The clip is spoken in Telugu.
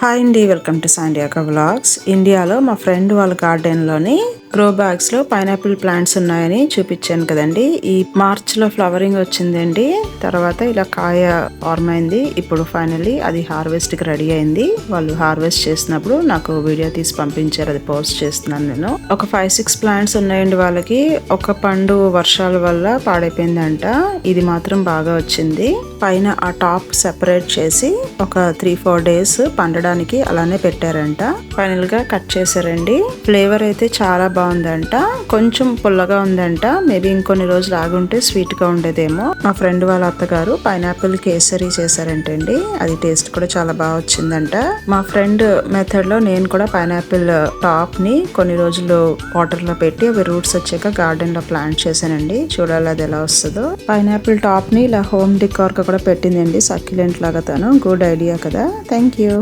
హాయ్ అండి, వెల్కమ్ టు సాండియాకా వ్లాగ్స్. ఇండియాలో మా ఫ్రెండ్ వాళ్ళ గార్డెన్లోని గ్రో బ్యాగ్స్లో పైనాపిల్ ప్లాంట్స్ ఉన్నాయని చూపించాను కదండి. ఈ మార్చ్లో ఫ్లవరింగ్ వచ్చిందండి. తర్వాత ఇలా కాయ ఫార్మ్ అయింది. ఇప్పుడు ఫైనల్లీ అది హార్వెస్ట్కి రెడీ అయింది. వాళ్ళు హార్వెస్ట్ చేసినప్పుడు నాకు వీడియో తీసి పంపించారు, అది పోస్ట్ చేస్తున్నాను నేను. ఒక 5-6 ప్లాంట్స్ ఉన్నాయండి వాళ్ళకి. ఒక పండు వర్షాల వల్ల పాడైపోయిందంట, ఇది మాత్రం బాగా వచ్చింది. పైన ఆ టాప్ సెపరేట్ చేసి ఒక 3-4 డేస్ పండడానికి అలానే పెట్టారంట. ఫైనల్ గా కట్ చేశారండి. ఫ్లేవర్ అయితే చాలా బాగుందంట, కొంచెం పుల్లగా ఉందంట. మేబీ ఇంకొన్ని రోజులు ఆగుంటే స్వీట్ గా ఉండేదేమో. మా ఫ్రెండ్ వాళ్ళ అత్తగారు పైనాపిల్ కేసరి చేశారంటండి, అది టేస్ట్ కూడా చాలా బాగా వచ్చిందంట. మా ఫ్రెండ్ మెథడ్ లో నేను కూడా పైనాపిల్ టాప్ ని కొన్ని రోజులు వాటర్ లో పెట్టి అవి రూట్స్ వచ్చాక గార్డెన్ లో ప్లాంట్ చేశానండి. చూడాలి అది ఎలా వస్తుందో. పైనాపిల్ టాప్ ని ఇలా హోమ్ డికార్ గా కూడా పెట్టిందండి, సక్యులెంట్ లాగా. తను గుడ్ ఐడియా కదా. Thank you.